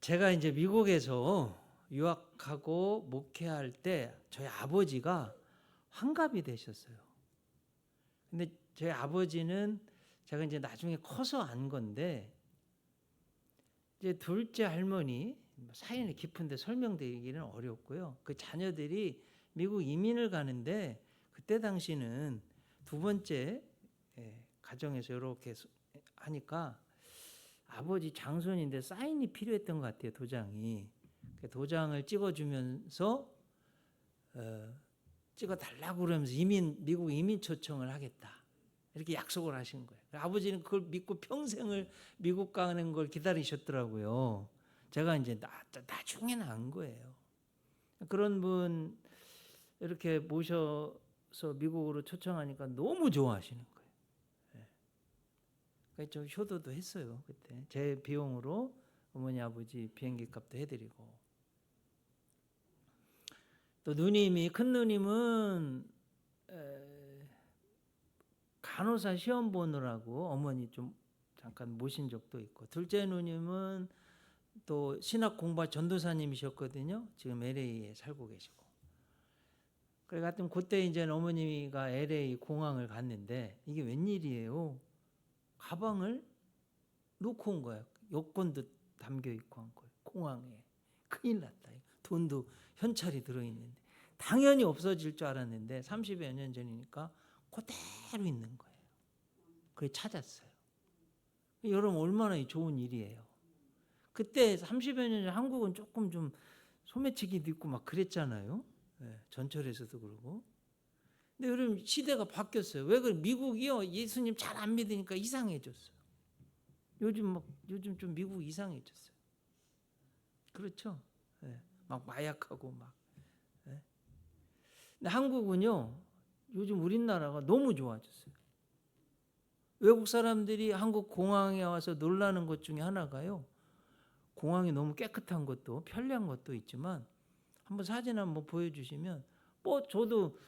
제가 이제 미국에서 유학하고 목회할 때 저희 아버지가 환갑이 되셨어요. 근데 저희 아버지는 제가 이제 나중에 커서 안 건데, 이제 둘째 할머니 사연이 깊은데 설명드리기는 어렵고요. 그 자녀들이 미국 이민을 가는데, 그때 당시는 두 번째 가정에서 이렇게 하니까 아버지 장손인데 사인이 필요했던 것 같아요. 도장이. 그 도장을 찍어주면서 찍어달라고 그러면서 미국 이민 초청을 하겠다, 이렇게 약속을 하신 거예요. 아버지는 그걸 믿고 평생을 미국 가는 걸 기다리셨더라고요. 제가 이제 나중에는 안 거예요. 그런 분 이렇게 모셔서 미국으로 초청하니까 너무 좋아하시는 거예요. 그래서 좀 효도도 했어요. 그때 제 비용으로 어머니 아버지 비행기 값도 해드리고, 또 누님이, 큰 누님은 간호사 시험 보느라고 어머니 좀 잠깐 모신 적도 있고, 둘째 누님은 또 신학 공부 전도사님이셨거든요. 지금 LA에 살고 계시고. 그래 하여튼 그때 이제 어머니가 LA 공항을 갔는데, 이게 웬일이에요. 가방을 놓고 온 거예요. 여권도 담겨 있고 한 거예요. 공항에. 큰일 났다. 돈도 현찰이 들어있는데. 당연히 없어질 줄 알았는데 30여 년 전이니까 그대로 있는 거예요. 그래 찾았어요. 여러분 얼마나 좋은 일이에요. 그때 30여 년 전 한국은 조금 좀 소매치기도 있고 막 그랬잖아요. 전철에서도 그러고. 근데 여러분 시대가 바뀌었어요. 왜 그래? 미국이요, 예수님 잘 안 믿으니까 이상해졌어요. 요즘 좀 미국 이상해졌어요. 그렇죠? 막 마약하고 막. 근데 한국은요, 요즘 우리나라가 너무 좋아졌어요. 외국 사람들이 한국 공항에 와서 놀라는 것 중에 하나가요, 공항이 너무 깨끗한 것도 편리한 것도 있지만, 한번 사진 한번 보여주시면, 저도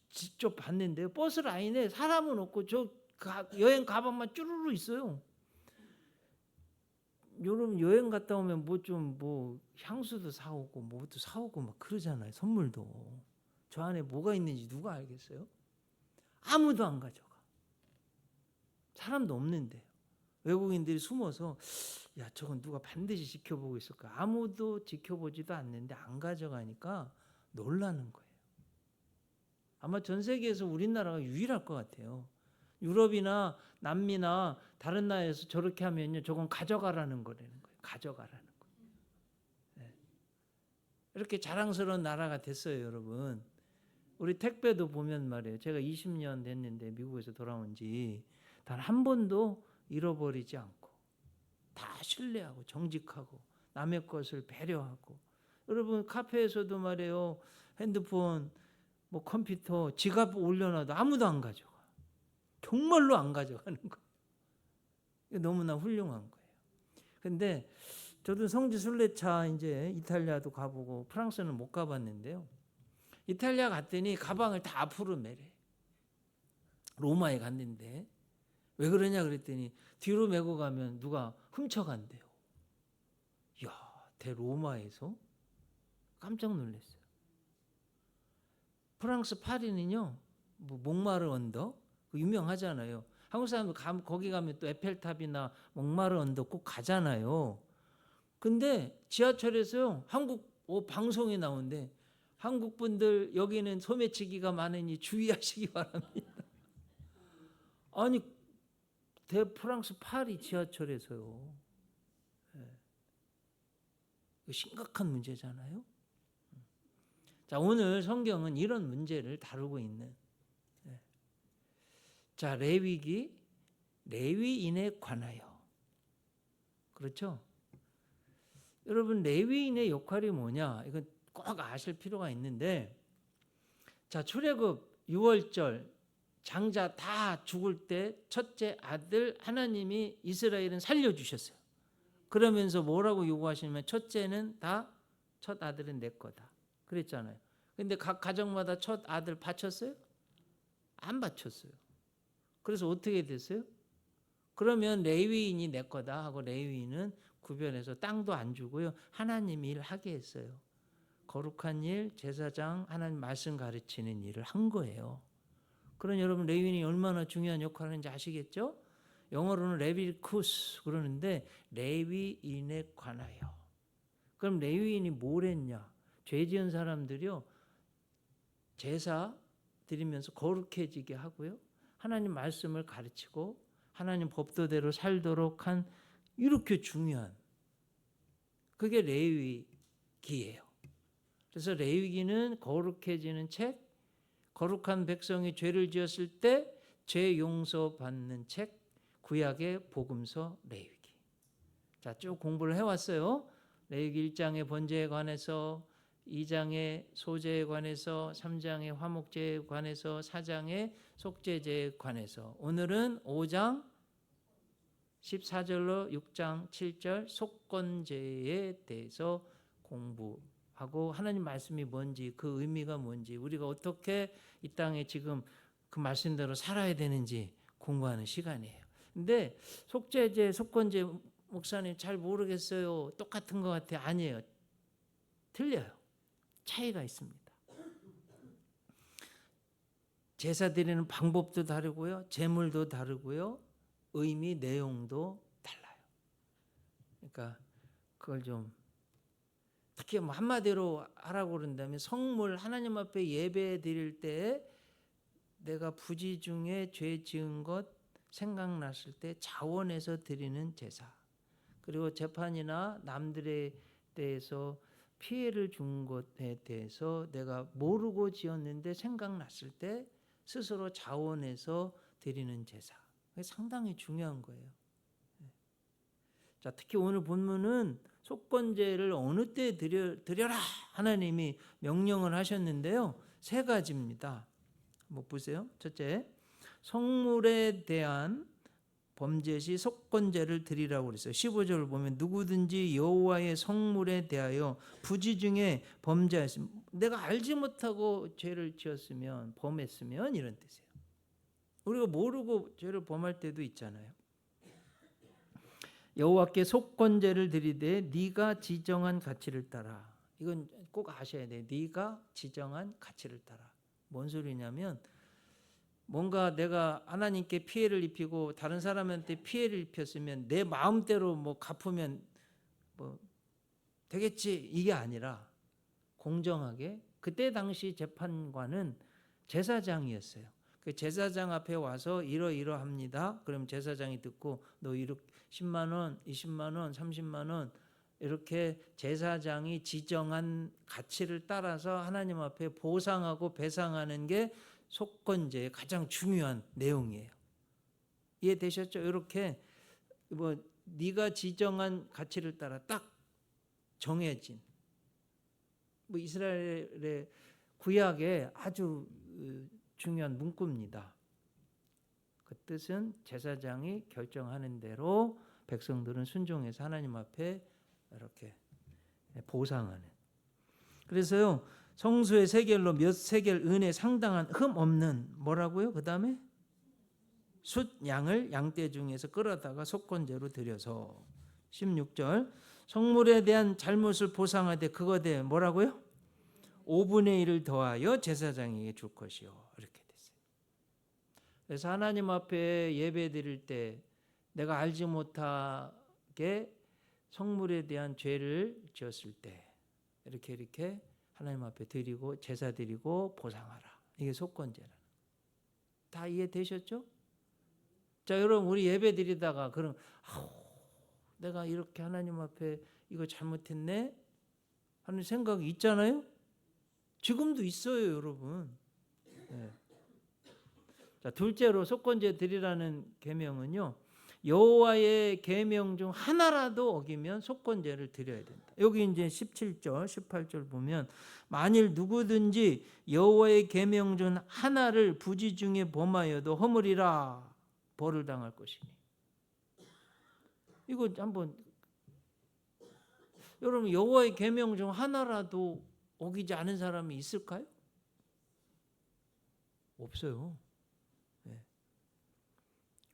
직접 봤는데요, 버스 라인에 사람은 없고 여행 가방만 쭈루루 있어요. 여러분 여행 갔다 오면 뭐 향수도 사오고 뭐도 사오고 막 그러잖아요. 선물도. 저 안에 뭐가 있는지 누가 알겠어요? 아무도 안 가져가. 사람도 없는데 외국인들이 숨어서, 야 저건 누가 반드시 지켜보고 있을까? 아무도 지켜보지도 않는데 안 가져가니까 놀라는 거예요. 아마 전 세계에서 우리나라가 유일할 것 같아요. 유럽이나 남미나 다른 나라에서 저렇게 하면요, 저건 가져가라는 거라는 거예요. 가져가라는 거예요. 이렇게 자랑스러운 나라가 됐어요, 여러분. 우리 택배도 보면 말이에요. 제가 20년 됐는데 미국에서 돌아온 지 단 한 번도 잃어버리지 않고, 다 신뢰하고 정직하고 남의 것을 배려하고. 여러분 카페에서도 말이에요, 핸드폰, 뭐 컴퓨터, 지갑 올려놔도 아무도 안 가져가. 정말로 안 가져가는 거예요. 너무나 훌륭한 거예요. 근데 저도 성지 순례차 이제 이탈리아도 가보고 프랑스는 못 가봤는데요. 이탈리아 갔더니 가방을 다 앞으로 매래. 로마에 갔는데 왜 그러냐 그랬더니 뒤로 메고 가면 누가 훔쳐간대요. 이야, 대로마에서 깜짝 놀랐어요. 프랑스 파리는요, 뭐 몽마르 언덕 유명하잖아요. 한국 사람들 거기 가면 또 에펠탑이나 몽마르 언덕 꼭 가잖아요. 근데 지하철에서요, 한국 방송이 나오는데, 한국 분들 여기는 소매치기가 많으니 주의하시기 바랍니다. 아니 프랑스 파리 지하철에서요. 심각한 문제잖아요. 자, 오늘 성경은 이런 문제를 다루고 있는, 자, 레위기, 레위인에 관하여. 그렇죠? 여러분 레위인의 역할이 뭐냐, 이건 꼭 아실 필요가 있는데, 자, 출애굽 6월절 장자 다 죽을 때 첫째 아들 하나님이 이스라엘은 살려주셨어요. 그러면서 뭐라고 요구하시냐면, 첫째는 다, 첫 아들은 내 거다 그랬잖아요. 근데 각 가정마다 첫 아들 바쳤어요? 안 바쳤어요. 그래서 어떻게 됐어요? 그러면 레위인이 내 거다 하고 레위인은 구별해서 땅도 안 주고요. 하나님이 일하게 했어요. 거룩한 일, 제사장, 하나님 말씀 가르치는 일을 한 거예요. 그런 여러분 레위인이 얼마나 중요한 역할을 하는지 아시겠죠? 영어로는 레비쿠스 그러는데 레위인에 관하여. 그럼 레위인이 뭘 했냐? 죄 지은 사람들이요. 제사 드리면서 거룩해지게 하고요. 하나님 말씀을 가르치고 하나님 법도대로 살도록 한 이렇게 중요한 그게 레위기예요. 그래서 레위기는 거룩해지는 책, 거룩한 백성이 죄를 지었을 때 죄 용서받는 책, 구약의 복음서 레위기. 자, 쭉 공부를 해왔어요. 레위기 1장의 번제에 관해서, 2장의 소제에 관해서, 3장의 화목제에 관해서, 4장의 속죄제에 관해서. 오늘은 5장 14절로 6장 7절 속건제에 대해서 공부하고 하나님 말씀이 뭔지 그 의미가 뭔지 우리가 어떻게 이 땅에 지금 그 말씀대로 살아야 되는지 공부하는 시간이에요. 근데 속죄제, 속건제 목사님 잘 모르겠어요. 똑같은 것 같아요. 아니에요. 틀려요. 차이가 있습니다. 제사 드리는 방법도 다르고요. 제물도 다르고요. 의미, 내용도 달라요. 그러니까 그걸 좀 특히 뭐 한마디로 하라고 그런다면 성물 하나님 앞에 예배 드릴 때 내가 부지 중에 죄 지은 것 생각났을 때 자원해서 드리는 제사. 그리고 재판이나 남들에 대해서 피해를 준 것에 대해서 내가 모르고 지었는데 생각났을 때 스스로 자원해서 드리는 제사. 그게 상당히 중요한 거예요. 자, 특히 오늘 본문은 속건제를 어느 때 드려라 하나님이 명령을 하셨는데요. 세 가지입니다. 한번 보세요. 첫째, 성물에 대한 범죄 시 속건제를 드리라고 그랬어요. 15절을 보면 누구든지 여호와의 성물에 대하여 부지 중에 범죄하였으면 내가 알지 못하고 죄를 지었으면 범했으면 이런 뜻이에요. 우리가 모르고 죄를 범할 때도 있잖아요. 여호와께 속건제를 드리되 네가 지정한 가치를 따라. 이건 꼭 아셔야 돼요. 네가 지정한 가치를 따라. 뭔 소리냐면 뭔가 내가 하나님께 피해를 입히고 다른 사람한테 피해를 입혔으면 내 마음대로 뭐 갚으면 뭐 되겠지 이게 아니라 공정하게 그때 당시 재판관은 제사장이었어요. 그 제사장 앞에 와서 이러이러합니다. 그럼 제사장이 듣고 너 이렇게 10만 원, 20만 원, 30만 원 이렇게 제사장이 지정한 가치를 따라서 하나님 앞에 보상하고 배상하는 게 속건제의 가장 중요한 내용이에요. 이해되셨죠? 이렇게 뭐 네가 지정한 가치를 따라 딱 정해진 뭐 이스라엘의 구약의 아주 중요한 문구입니다. 그 뜻은 제사장이 결정하는 대로 백성들은 순종해서 하나님 앞에 이렇게 보상하는. 그래서요. 성수의 세겔로 몇 세겔 은에 상당한 흠 없는 뭐라고요? 그 다음에 숫 양을 양떼 중에서 끌어다가 속건제로 드려서 16절 성물에 대한 잘못을 보상하되 그거에 대해 뭐라고요? 5분의 1을 더하여 제사장에게 줄 것이요. 이렇게 됐어요. 그래서 하나님 앞에 예배 드릴 때 내가 알지 못하게 성물에 대한 죄를 지었을 때 이렇게 하나님 앞에 드리고 제사 드리고 보상하라. 이게 속건제라는. 다 이해되셨죠? 자, 여러분 우리 예배 드리다가 그럼 내가 이렇게 하나님 앞에 이거 잘못했네 하는 생각이 있잖아요. 지금도 있어요, 여러분. 네. 자, 둘째로 속건제 드리라는 계명은요. 여호와의 계명 중 하나라도 어기면 속건제를 드려야 된다. 여기 이제 17절, 18절 보면 만일 누구든지 여호와의 계명 중 하나를 부지 중에 범하여도 허물이라 벌을 당할 것이니. 이거 한번 여러분 여호와의 계명 중 하나라도 어기지 않은 사람이 있을까요? 없어요.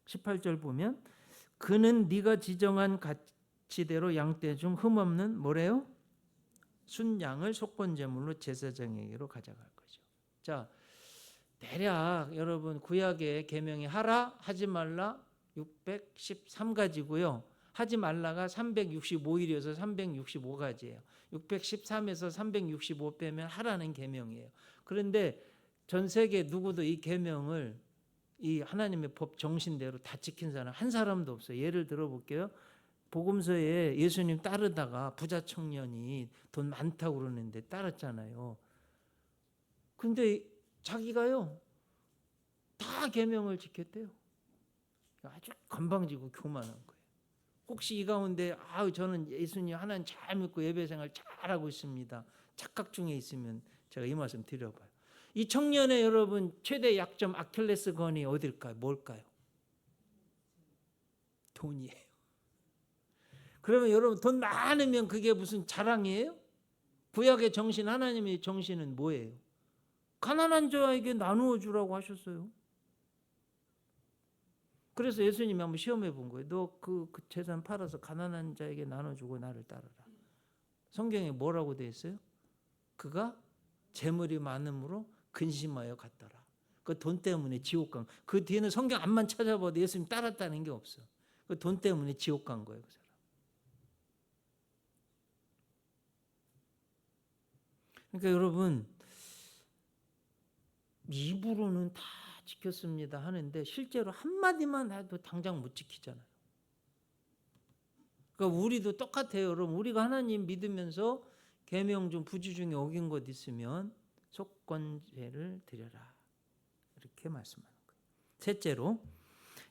18절 보면 그는 네가 지정한 지대로 양떼 중 흠없는 뭐래요? 순양을 속건제물로 제사장에게로 가져갈 거죠. 자, 대략 여러분 구약의 계명이 하라 하지 말라 613가지고요. 하지 말라가 365일이어서 365가지예요. 613에서 365 빼면 하라는 계명이에요. 그런데 전 세계 누구도 이 계명을 이 하나님의 법 정신대로 다 지킨 사람 한 사람도 없어요. 예를 들어 볼게요. 복음서에 예수님 따르다가 부자 청년이 돈 많다고 그러는데 따랐잖아요. 근데 자기가요 다 계명을 지켰대요. 아주 건방지고 교만한 거예요. 혹시 이 가운데 저는 예수님 하나님 잘 믿고 예배 생활 잘하고 있습니다. 착각 중에 있으면 제가 이 말씀 드려봐요. 이 청년의 여러분 최대 약점 아킬레스건이 어딜까요? 뭘까요? 돈이에요. 그러면 여러분 돈 많으면 그게 무슨 자랑이에요? 구약의 정신 하나님의 정신은 뭐예요? 가난한 자에게 나누어 주라고 하셨어요. 그래서 예수님이 한번 시험해 본 거예요. 너 그 재산 팔아서 가난한 자에게 나눠주고 나를 따르라. 성경에 뭐라고 되어 있어요? 그가 재물이 많음으로 근심하여 갔더라. 그 돈 때문에 지옥 간. 그 뒤에는 성경 안만 찾아봐도 예수님 따랐다는 게 없어. 그 돈 때문에 지옥 간 거예요. 그 사람. 그러니까 여러분 입으로는 다 지켰습니다 하는데 실제로 한마디만 해도 당장 못 지키잖아요. 그러니까 우리도 똑같아요. 여러분 우리가 하나님 믿으면서 계명 중 부지 중에 어긴 것 있으면 속건제를 드려라. 이렇게 말씀하는 거예요. 셋째로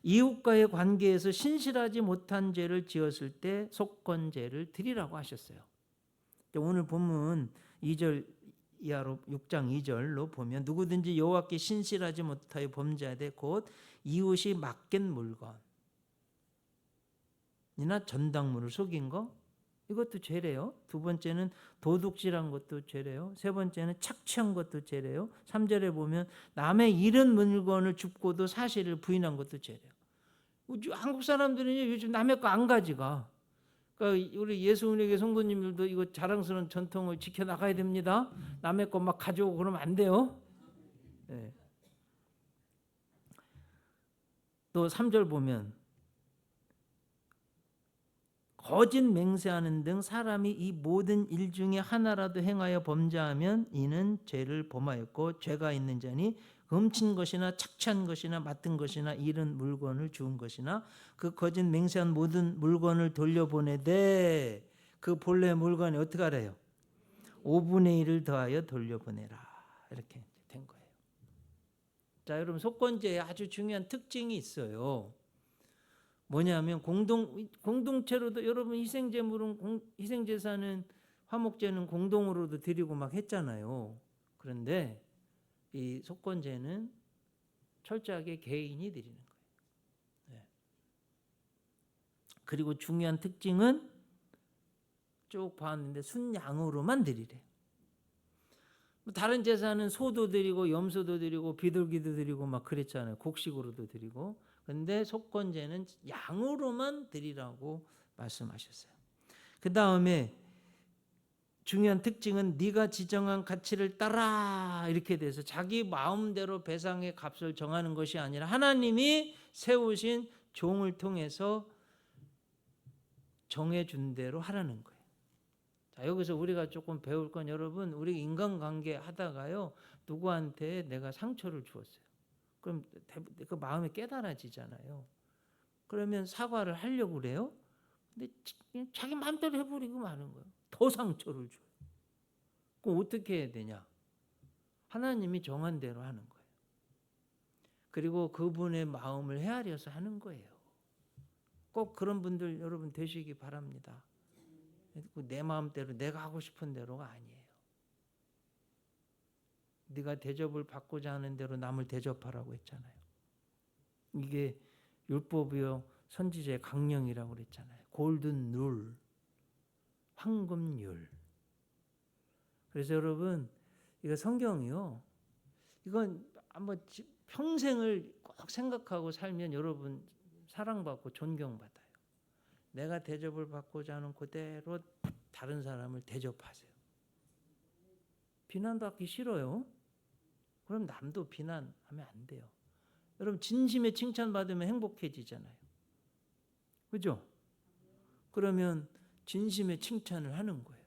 이웃과의 관계에서 신실하지 못한 죄를 지었을 때 속건제를 드리라고 하셨어요. 오늘 본문 2절 이하로 6장 2절로 보면 누구든지 여호와께 신실하지 못하여 범죄하되 곧 이웃이 맡긴 물건이나 전당물을 속인 거 이것도 죄래요. 두 번째는 도둑질한 것도 죄래요. 세 번째는 착취한 것도 죄래요. 3절에 보면 남의 잃은 물건을 줍고도 사실을 부인한 것도 죄래요. 한국 사람들은 요즘 남의 거 안 가져가. 그러니까 우리 예수은혜교 성도님들도 이거 자랑스러운 전통을 지켜나가야 됩니다. 남의 거 막 가져오고 그러면 안 돼요. 네. 또 3절 보면 거짓 맹세하는 등 사람이 이 모든 일 중에 하나라도 행하여 범죄하면 이는 죄를 범하였고 죄가 있는 자니 훔친 것이나 착취한 것이나 맡은 것이나 잃은 물건을 주운 것이나 그 거짓 맹세한 모든 물건을 돌려보내되 그 본래 물건이 어떻게 하래요? 5분의 1을 더하여 돌려보내라. 이렇게 된 거예요. 자, 여러분 속건제에 아주 중요한 특징이 있어요. 뭐냐면 공동체로도 여러분 희생제물은 희생제사는 화목제는 공동으로도 드리고 막 했잖아요. 그런데 이 속건제는 철저하게 개인이 드리는 거예요. 네. 그리고 중요한 특징은 쭉 봤는데 순양으로만 드리래. 다른 제사는 소도 드리고 염소도 드리고 비둘기도 드리고 막 그랬잖아요. 곡식으로도 드리고. 근데 속건제는 양으로만 드리라고 말씀하셨어요. 그 다음에 중요한 특징은 네가 지정한 가치를 따라 이렇게 돼서 자기 마음대로 배상의 값을 정하는 것이 아니라 하나님이 세우신 종을 통해서 정해준 대로 하라는 거예요. 자, 여기서 우리가 조금 배울 건 여러분 우리 인간관계 하다가요 누구한테 내가 상처를 주었어요. 그럼 그 마음이 깨달아지잖아요. 그러면 사과를 하려고 그래요. 근데 자기 마음대로 해버리고 마는 거예요. 더 상처를 줘요. 그럼 어떻게 해야 되냐? 하나님이 정한 대로 하는 거예요. 그리고 그분의 마음을 헤아려서 하는 거예요. 꼭 그런 분들 여러분 되시기 바랍니다. 내 마음대로 내가 하고 싶은 대로가 아니에요. 네가 대접을 받고자 하는 대로 남을 대접하라고 했잖아요. 이게 율법이요 선지자의 강령이라고 그랬잖아요. 골든 룰, 황금률. 그래서 여러분 이거 성경이요. 이건 한번 평생을 꼭 생각하고 살면 여러분 사랑받고 존경받아요. 내가 대접을 받고자 하는 그대로 다른 사람을 대접하세요. 비난받기 싫어요? 그럼 남도 비난하면 안 돼요. 여러분 진심의 칭찬받으면 행복해지잖아요. 그죠? 그러면 진심의 칭찬을 하는 거예요.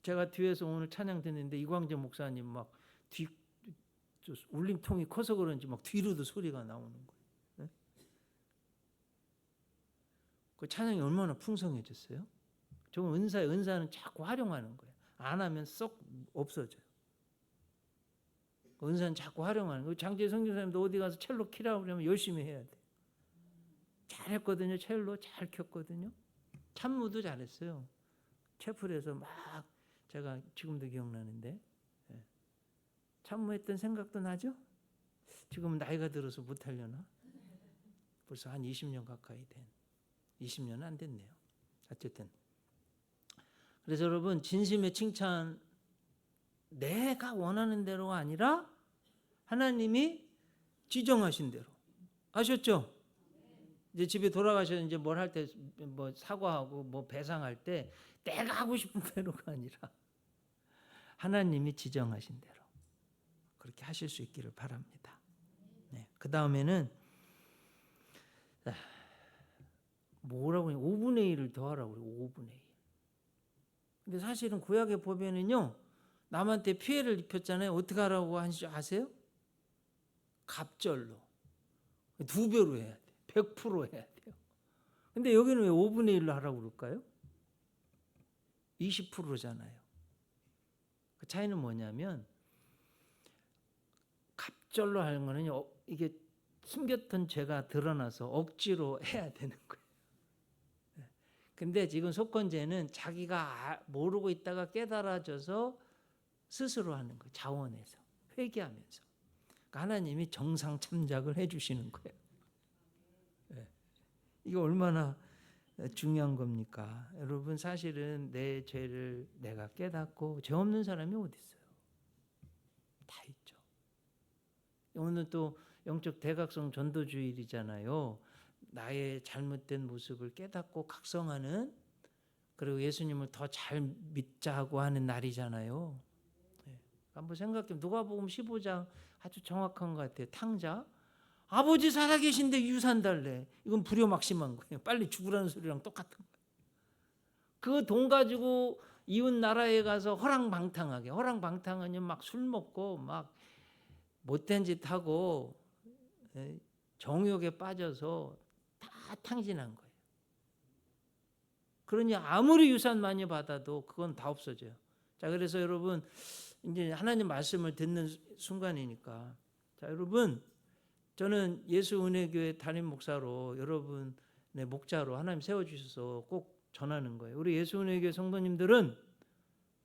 제가 뒤에서 오늘 찬양 듣는데 이광재 목사님 막 울림통이 커서 그런지 막 뒤로도 소리가 나오는 거예요. 네? 그 찬양이 얼마나 풍성해졌어요? 저건 은사는 자꾸 활용하는 거예요. 안 하면 썩 없어져요. 은사는 자꾸 활용하는 거예요. 장재 선교사님도 어디 가서 첼로 키라고 그러면 열심히 해야 돼요. 잘했거든요. 첼로 잘 켰거든요. 찬무도 잘했어요. 채플에서 막 제가 지금도 기억나는데 참모했던 생각도 나죠? 지금은 나이가 들어서 못하려나? 벌써 한 20년 가까이 된 20년은 안 됐네요. 어쨌든 그래서 여러분 진심의 칭찬 내가 원하는 대로가 아니라 하나님이 지정하신 대로. 아셨죠? 이제 집에 돌아가셔서 이제 뭘 할 때 뭐 사과하고 뭐 배상할 때 내가 하고 싶은 대로가 아니라 하나님이 지정하신 대로 그렇게 하실 수 있기를 바랍니다. 네. 그 다음에는 뭐라고 해요? 5분의 1을 더하라고 그래요. 5분의 1. 근데 사실은 구약에 보면은요. 남한테 피해를 입혔잖아요. 어떻게 하라고 하는지 아세요? 갑절로. 2배로 해야 돼요. 100% 해야 돼요. 근데 여기는 왜 5분의 1로 하라고 그럴까요? 20%잖아요. 그 차이는 뭐냐면 갑절로 하는 거는 이게 숨겼던 죄가 드러나서 억지로 해야 되는 거예요. 근데 지금 속건제는 자기가 모르고 있다가 깨달아져서 스스로 하는 거예요. 자원해서 회개하면서. 그러니까 하나님이 정상 참작을 해주시는 거예요. 이게 얼마나 중요한 겁니까? 여러분 사실은 내 죄를 내가 깨닫고 죄 없는 사람이 어디 있어요? 다 있죠. 오늘 또 영적 대각성 전도주일이잖아요. 나의 잘못된 모습을 깨닫고 각성하는 그리고 예수님을 더 잘 믿자고 하는 날이잖아요. 한번 생각해 누가복음 15장 아주 정확한 것 같아요. 탕자 아버지 살아계신데 유산 달래. 이건 불효막심한 거예요. 빨리 죽으라는 소리랑 똑같은 거예요. 그 돈 가지고 이웃 나라에 가서 허랑방탕하면 막 술 먹고 막 못된 짓 하고 정욕에 빠져서 다 탕진한 거예요. 그러니 아무리 유산 많이 받아도 그건 다 없어져요. 자, 그래서 여러분 이제 하나님 말씀을 듣는 순간이니까 자, 여러분 저는 예수은혜교회 담임 목사로 여러분의 목자로 하나님 세워주셔서 꼭 전하는 거예요. 우리 예수은혜교회 성도님들은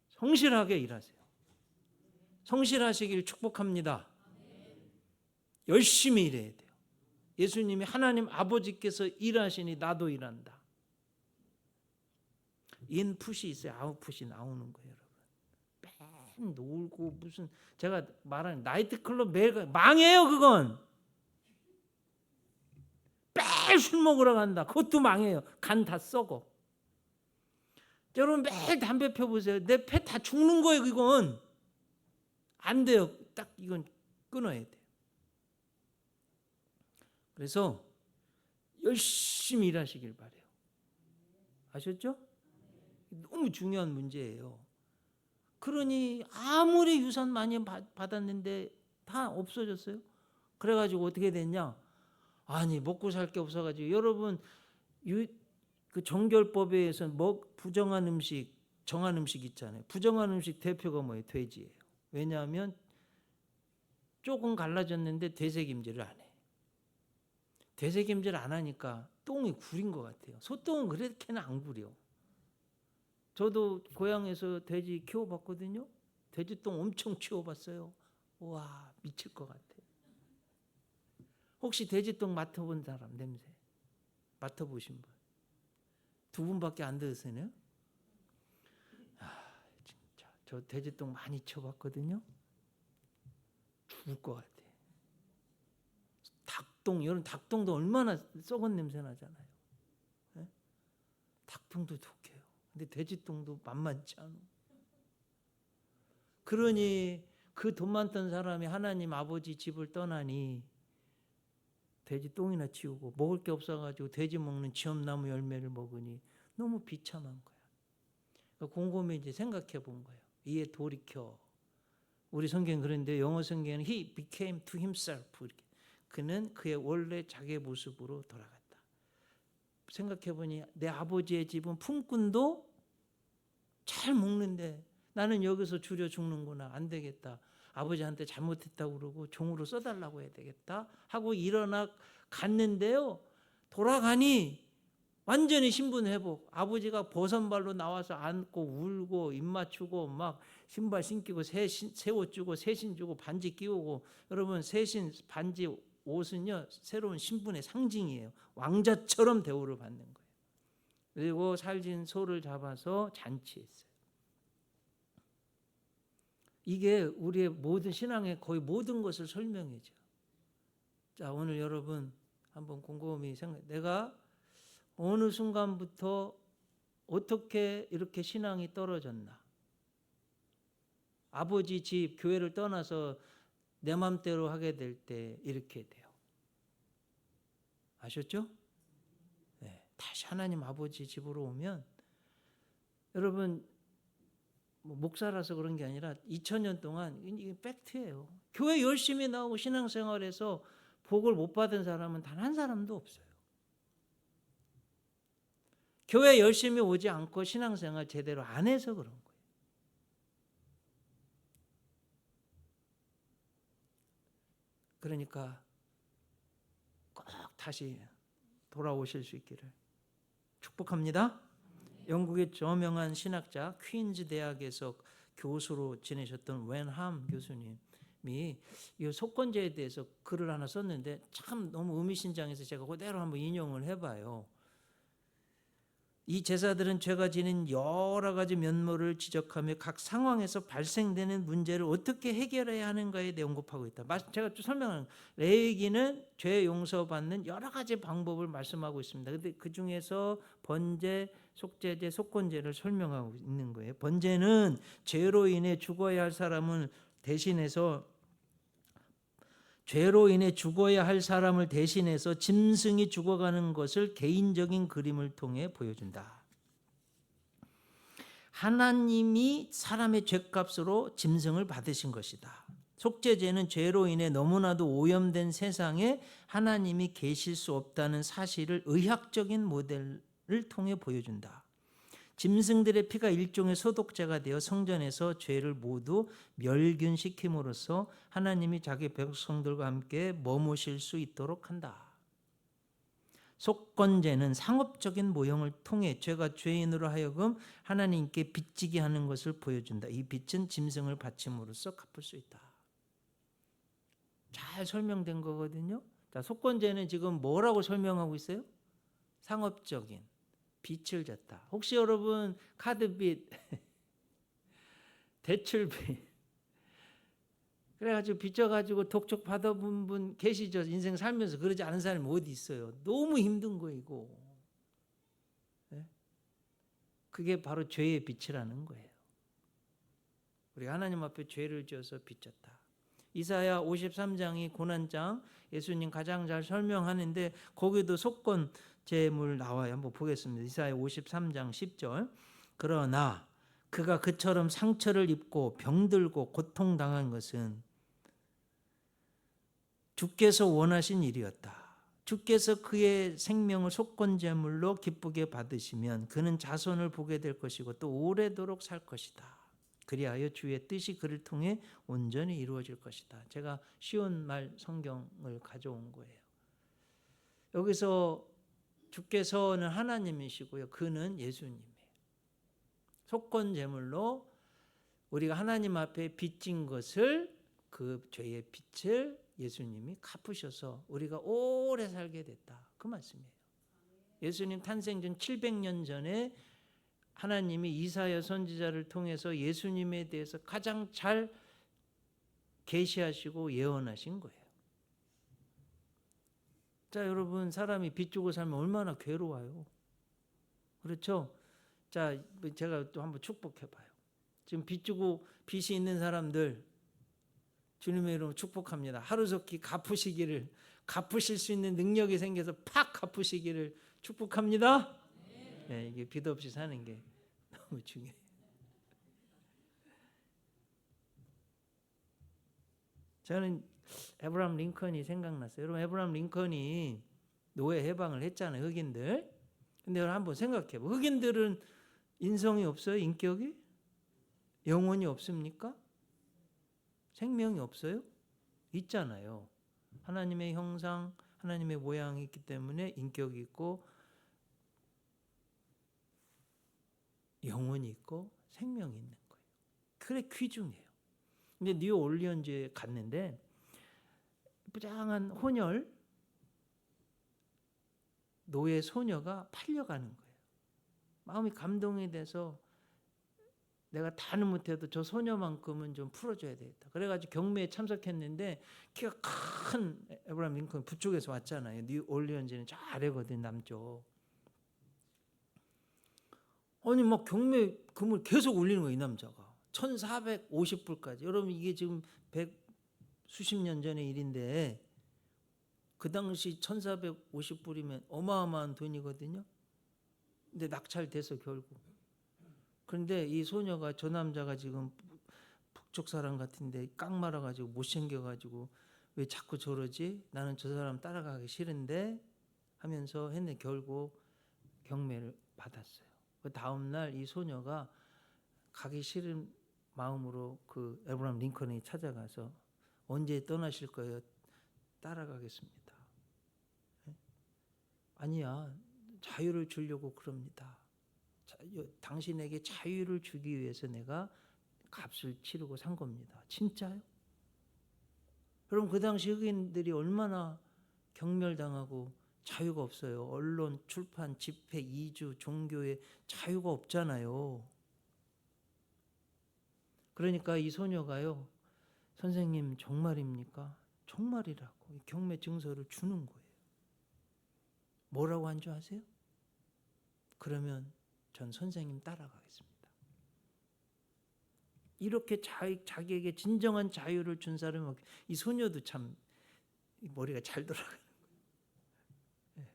성실하게 일하세요. 성실하시길 축복합니다. 열심히 일해야 돼요. 예수님이 하나님 아버지께서 일하시니 나도 일한다. 인풋이 있어요. 아웃풋이 나오는 거예요. 여러분. 맨 놀고 무슨 제가 말하는 나이트클럽 매일 망해요. 그건. 매일 술 먹으러 간다. 그것도 망해요. 간 다 썩어. 여러분 매일 담배 펴보세요. 내 폐 다 죽는 거예요. 이건. 안 돼요. 딱 이건 끊어야 돼요. 그래서 열심히 일하시길 바라요. 아셨죠? 너무 중요한 문제예요. 그러니 아무리 유산 많이 받았는데 다 없어졌어요. 그래가지고 어떻게 됐냐? 아니 먹고 살 게 없어가지고 여러분 그 정결법에 의해서 부정한 음식, 정한 음식 있잖아요. 부정한 음식 대표가 뭐예요? 돼지예요. 왜냐하면 조금 갈라졌는데 되새김질을 안 해. 되새김질 안 하니까 똥이 구린 것 같아요. 소똥은 그렇게는 안 구려. 저도 고향에서 돼지 키워봤거든요. 돼지똥 엄청 키워봤어요. 와 미칠 것 같아요. 혹시 돼지똥 맡아본 사람 냄새? 맡아보신 분? 2분밖에 안 되세요? 진짜 저 돼지똥 많이 치워봤거든요. 죽을 것 같아. 닭똥, 여러분 닭똥도 얼마나 썩은 냄새 나잖아요. 네? 닭똥도 독해요. 근데 돼지똥도 만만치 않아. 그러니 그 돈 많던 사람이 하나님 아버지 집을 떠나니 돼지 똥이나 치우고 먹을 게 없어가지고 돼지 먹는 지엄나무 열매를 먹으니 너무 비참한 거야. 그러니까 곰곰이 이제 생각해 본 거예요. 이에 돌이켜. 우리 성경 그런데 영어 성경은 he became to himself. 이렇게. 그는 그의 원래 자기의 모습으로 돌아갔다. 생각해 보니 내 아버지의 집은 품꾼도 잘 먹는데 나는 여기서 줄여 죽는구나. 안 되겠다. 아버지한테 잘못했다고 그러고 종으로 써달라고 해야 되겠다 하고 일어나 갔는데요. 돌아가니 완전히 신분 회복. 아버지가 버선발로 나와서 앉고 울고 입 맞추고 막 신발 신기고 새 옷 주고 새신 주고 반지 끼우고. 여러분 새신 반지 옷은요 새로운 신분의 상징이에요. 왕자처럼 대우를 받는 거예요. 그리고 살진 소를 잡아서 잔치했어요. 이게 우리의 모든 신앙의 거의 모든 것을 설명해 줘. 자, 오늘 여러분 한번 곰곰이 생각해. 내가 어느 순간부터 어떻게 이렇게 신앙이 떨어졌나? 아버지 집, 교회를 떠나서 내 맘대로 하게 될 때 이렇게 돼요. 아셨죠? 네, 다시 하나님 아버지 집으로 오면 여러분 목사라서 그런 게 아니라 2000년 동안 이게 팩트예요. 교회 열심히 나오고 신앙생활에서 복을 못 받은 사람은 단 한 사람도 없어요. 교회 열심히 오지 않고 신앙생활 제대로 안 해서 그런 거예요. 그러니까 꼭 다시 돌아오실 수 있기를 축복합니다. 영국의 저명한 신학자 퀸즈 대학에서 교수로 지내셨던 웬함 교수님이 이 속건제에 대해서 글을 하나 썼는데 참 너무 의미심장해서 제가 그대로 한번 인용을 해봐요. 이 제사들은 죄가 지닌 여러 가지 면모를 지적하며 각 상황에서 발생되는 문제를 어떻게 해결해야 하는가에 대해 언급하고 있다. 제가 좀 설명하는 레위기는 죄 용서받는 여러 가지 방법을 말씀하고 있습니다. 그런데 그 중에서 번제, 속죄제, 속건제를 설명하고 있는 거예요. 번제는 죄로 인해 죽어야 할 사람을 대신해서 죄로 인해 죽어야 할 사람을 대신해서 짐승이 죽어가는 것을 개인적인 그림을 통해 보여준다. 하나님이 사람의 죄값으로 짐승을 받으신 것이다. 속죄제는 죄로 인해 너무나도 오염된 세상에 하나님이 계실 수 없다는 사실을 의학적인 모델을 통해 보여준다. 짐승들의 피가 일종의 소독제가 되어 성전에서 죄를 모두 멸균시킴으로써 하나님이 자기 백성들과 함께 머무실 수 있도록 한다. 속건제는 상업적인 모형을 통해 죄가 죄인으로 하여금 하나님께 빚지게 하는 것을 보여준다. 이 빚은 짐승을 바침으로써 갚을 수 있다. 잘 설명된 거거든요. 자, 속건제는 지금 뭐라고 설명하고 있어요? 상업적인 빚을 졌다. 혹시 여러분 카드빚, 대출빚 그래가지고 빚져가지고 독촉 받아본 분 계시죠? 인생 살면서 그러지 않은 사람이 어디 있어요? 너무 힘든 거이고. 네? 그게 바로 죄의 빚이라는 거예요. 우리가 하나님 앞에 죄를 지어서 빚졌다. 이사야 53장이 고난장, 예수님 가장 잘 설명하는데 거기도 속건 제물 나와요. 한번 보겠습니다. 이사야 53장 10절. 그러나 그가 그처럼 상처를 입고 병들고 고통당한 것은 주께서 원하신 일이었다. 주께서 그의 생명을 속건제물로 기쁘게 받으시면 그는 자손을 보게 될 것이고 또 오래도록 살 것이다. 그리하여 주의 뜻이 그를 통해 온전히 이루어질 것이다. 제가 쉬운 말 성경을 가져온 거예요. 여기서 주께서는 하나님이시고요. 그는 예수님이에요. 속건제물로 우리가 하나님 앞에 빚진 것을 그 죄의 빚을 예수님이 갚으셔서 우리가 오래 살게 됐다. 그 말씀이에요. 예수님 탄생 전 700년 전에 하나님이 이사야 선지자를 통해서 예수님에 대해서 가장 잘 계시하시고 예언하신 거예요. 자, 여러분, 사람이 빚 주고 살면 얼마나 괴로워요. 그렇죠? 자, 제가 또 한번 축복해 봐요. 지금 빚 주고 빚이 있는 사람들 주님의 이름으로 축복합니다. 하루속히 갚으실 수 있는 능력이 생겨서 팍 갚으시기를 축복합니다. 네, 이게 빚 없이 사는 게 너무 중요해요. 저는 에브라함 링컨이 생각났어요. 여러분, 에브라함 링컨이 노예 해방을 했잖아요, 흑인들. 근데 여러분 한번 생각해 봐. 흑인들은 인성이 없어요? 인격이? 영혼이 없습니까? 생명이 없어요? 있잖아요. 하나님의 형상, 하나님의 모양이 있기 때문에 인격이 있고 영혼이 있고 생명이 있는 거예요. 그래 귀중해요. 근데 뉴 올리언즈에 갔는데 부장한 혼혈 노예 소녀가 팔려가는 거예요. 마음이 감동이 돼서 내가 다는 못해도 저 소녀만큼은 좀 풀어줘야 되겠다. 그래가지고 경매에 참석했는데 키가 큰 에브라함 링컨 북쪽에서 왔잖아요. 뉴 올리언즈는 저 아래거든, 남쪽. 아니 막 경매금을 계속 올리는 거예요, 이 남자가. 1450불까지. 여러분 이게 지금 수십 년 전의 일인데 그 당시 1450불이면 어마어마한 돈이거든요. 근데 낙찰돼서 결국. 그런데 이 소녀가 저 남자가 지금 북쪽 사람 같은데 깡말아가지고 못생겨가지고 왜 자꾸 저러지? 나는 저 사람 따라가기 싫은데 하면서 했는데 결국 경매를 받았어요. 그 다음날 이 소녀가 가기 싫은 마음으로 그 에브라함 링컨이 찾아가서 언제 떠나실 거예요? 따라가겠습니다. 아니야, 자유를 주려고 그럽니다. 당신에게 자유를 주기 위해서 내가 값을 치르고 산 겁니다. 진짜요? 여러분 그 당시 흑인들이 얼마나 경멸당하고 자유가 없어요. 언론, 출판, 집회, 이주, 종교의 자유가 없잖아요. 그러니까 이 소녀가요, 선생님 정말입니까? 정말이라고 경매 증서를 주는 거예요. 뭐라고 한 줄 아세요? 그러면 전 선생님 따라가겠습니다. 이렇게 자기에게 진정한 자유를 준 사람은 이 소녀도 참 머리가 잘 돌아가는 거예요.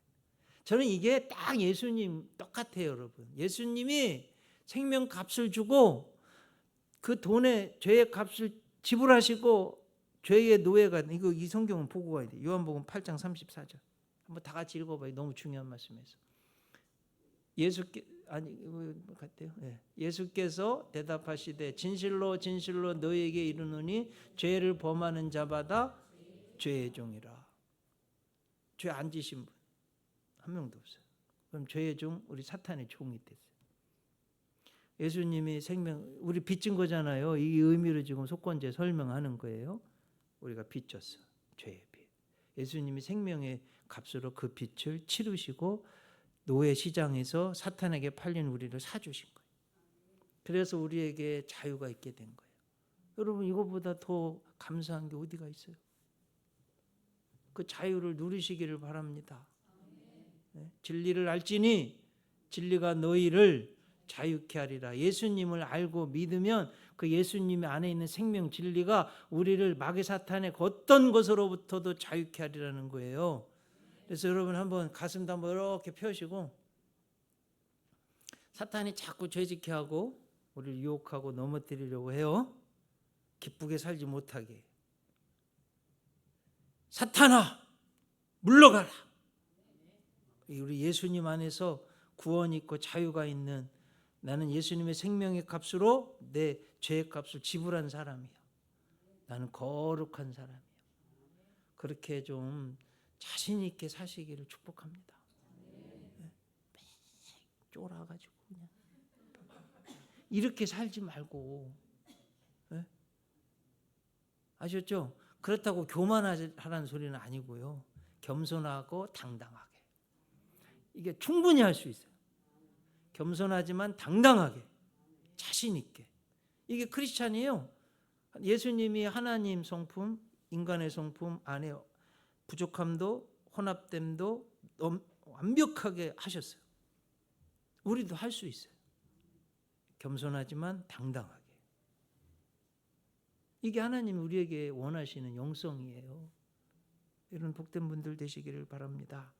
저는 이게 딱 예수님 똑같아요, 여러분. 예수님이 생명값을 주고 그 돈의 죄의 값을 지불하시고 죄의 노예가, 이거 이 성경은 보고 가야 돼요. 요한복음 8장 34절. 한번 다 같이 읽어봐요. 너무 중요한 말씀이에요. 예수께서 대답하시되 진실로 진실로 너희에게 이르노니 죄를 범하는 자마다 죄의 종이라. 죄 안 지신 분 한 명도 없어요. 그럼 죄의 종, 우리 사탄의 종이 됐어요. 예수님이 우리 빚진 거잖아요. 이 의미로 지금 속건제 설명하는 거예요. 우리가 빚졌어. 죄의 빚. 예수님이 생명의 값으로 그 빚을 치르시고 노예 시장에서 사탄에게 팔린 우리를 사주신 거예요. 그래서 우리에게 자유가 있게 된 거예요. 여러분 이거보다 더 감사한 게 어디가 있어요? 그 자유를 누리시기를 바랍니다. 네? 진리를 알지니 진리가 너희를 자유케 하리라. 예수님을 알고 믿으면 그 예수님 안에 있는 생명 진리가 우리를 마귀 사탄의 어떤 것으로부터도 자유케 하리라는 거예요. 그래서 여러분 한번 가슴도 한번 이렇게 펴시고, 사탄이 자꾸 죄짓게 하고 우리를 유혹하고 넘어뜨리려고 해요. 기쁘게 살지 못하게. 사탄아 물러가라. 우리 예수님 안에서 구원이 있고 자유가 있는, 나는 예수님의 생명의 값으로 내 죄의 값을 지불한 사람이야. 나는 거룩한 사람이야. 그렇게 좀 자신 있게 사시기를 축복합니다. 네? 쫄아가지고 그냥 이렇게 살지 말고, 네? 아셨죠? 그렇다고 교만하라는 소리는 아니고요. 겸손하고 당당하게. 이게 충분히 할 수 있어요. 겸손하지만 당당하게, 자신 있게. 이게 크리스찬이에요. 예수님이 하나님 성품, 인간의 성품 안에 부족함도 혼합됨도 완벽하게 하셨어요. 우리도 할 수 있어요. 겸손하지만 당당하게. 이게 하나님이 우리에게 원하시는 영성이에요. 이런 복된 분들 되시기를 바랍니다.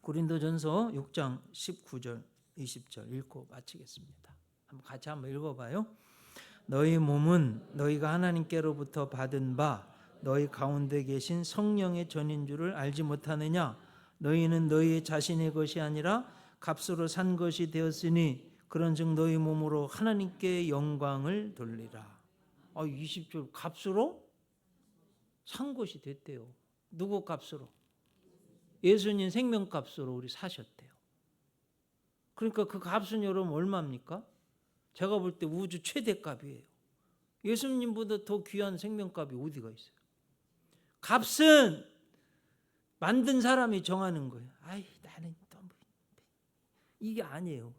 고린도전서 6장 19절 20절 읽고 마치겠습니다. 같이 한번 읽어봐요. 너희 몸은 너희가 하나님께로부터 받은 바 너희 가운데 계신 성령의 전인 줄을 알지 못하느냐? 너희는 너희 자신의 것이 아니라 값으로 산 것이 되었으니 그런즉 너희 몸으로 하나님께 영광을 돌리라. 20절 값으로 산 것이 됐대요. 누구 값으로? 예수님 생명값으로 우리 사셨대요. 그러니까 그 값은 여러분 얼마입니까? 제가 볼 때 우주 최대값이에요. 예수님보다 더 귀한 생명값이 어디가 있어요? 값은 만든 사람이 정하는 거예요. 나는 또 이게 아니에요.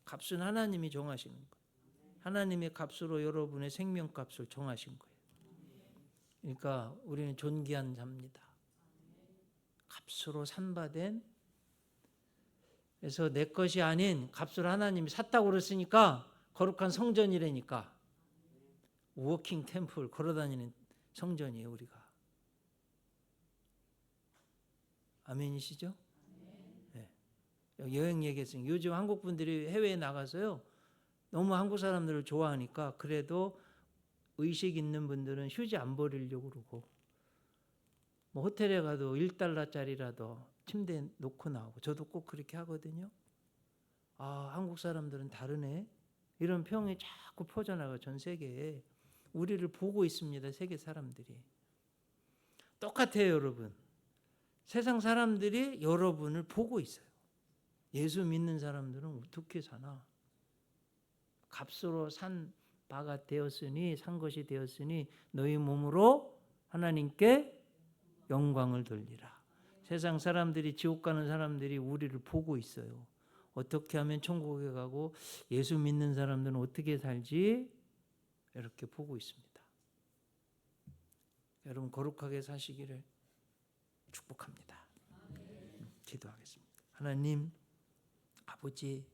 값은 하나님이 정하시는 거예요. 하나님의 값으로 여러분의 생명값을 정하신 거예요. 그러니까 우리는 존귀한 자입니다. 값으로 산바된, 그래서 내 것이 아닌 값으로 하나님이 샀다고 그랬으니까 거룩한 성전이라니까. 워킹 템플, 걸어다니는 성전이에요 우리가. 아멘이시죠? 네. 여행 얘기했으니 요즘 한국 분들이 해외에 나가서요 너무 한국 사람들을 좋아하니까 그래도 의식 있는 분들은 휴지 안 버리려고 그러고, 뭐 호텔에 가도 1달러짜리라도 침대에 놓고 나오고, 저도 꼭 그렇게 하거든요. 한국 사람들은 다르네, 이런 평이 자꾸 퍼져나가. 전 세계에 우리를 보고 있습니다. 세계 사람들이 똑같아요. 여러분, 세상 사람들이 여러분을 보고 있어요. 예수 믿는 사람들은 어떻게 사나? 값으로 산 바가 되었으니, 산 것이 되었으니 너희 몸으로 하나님께 영광을 돌리라. 세상 사람들이, 지옥 가는 사람들이 우리를 보고 있어요. 어떻게 하면 천국에 가고 예수 믿는 사람들은 어떻게 살지 이렇게 보고 있습니다. 여러분 거룩하게 사시기를 축복합니다. 기도하겠습니다. 하나님 아버지,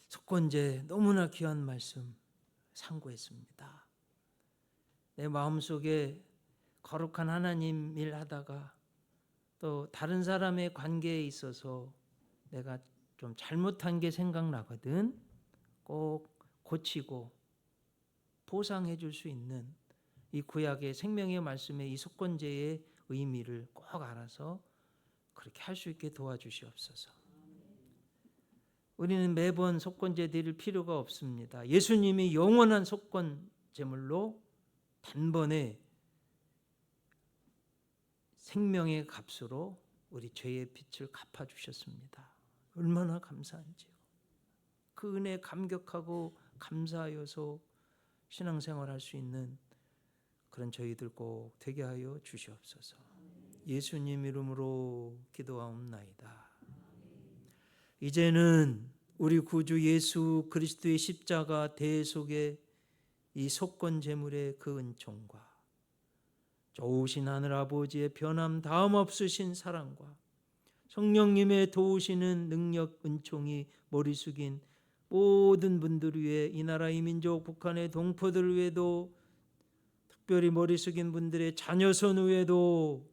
속건제 너무나 귀한 말씀 상고했습니다. 내 마음속에 거룩한 하나님 일 하다가 또 다른 사람의 관계에 있어서 내가 좀 잘못한 게 생각나거든. 꼭 고치고 보상해 줄 수 있는 이 구약의 생명의 말씀의 이 속건제의 의미를 꼭 알아서 그렇게 할 수 있게 도와주시옵소서. 우리는 매번 속건제 드릴 필요가 없습니다. 예수님이 영원한 속건 제물로 단번에 생명의 값으로 우리 죄의 빚을 갚아주셨습니다. 얼마나 감사한지요. 그 은혜에 감격하고 감사하여서 신앙생활할 수 있는 그런 저희들 꼭 되게 하여 주시옵소서. 예수님 이름으로 기도하옵나이다. 이제는 우리 구주 예수 그리스도의 십자가 대속의 이 속건 제물의 그 은총과 좋으신 하늘 아버지의 변함 다음 없으신 사랑과 성령님의 도우시는 능력 은총이 머리 숙인 모든 분들 위해, 이 나라 이 민족 북한의 동포들 위에도, 특별히 머리 숙인 분들의 자녀선 위에도,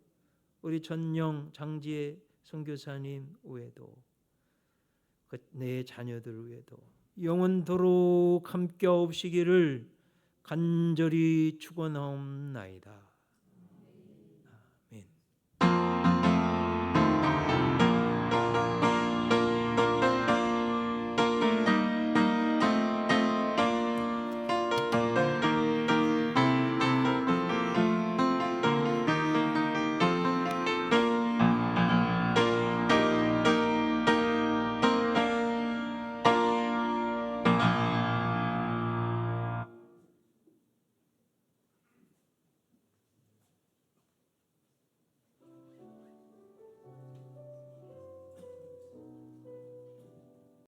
우리 전영 장지혜 선교사님 외에도, 내 자녀들 외에도 영원토록 함께 하옵시기를 간절히 축원하옵나이다.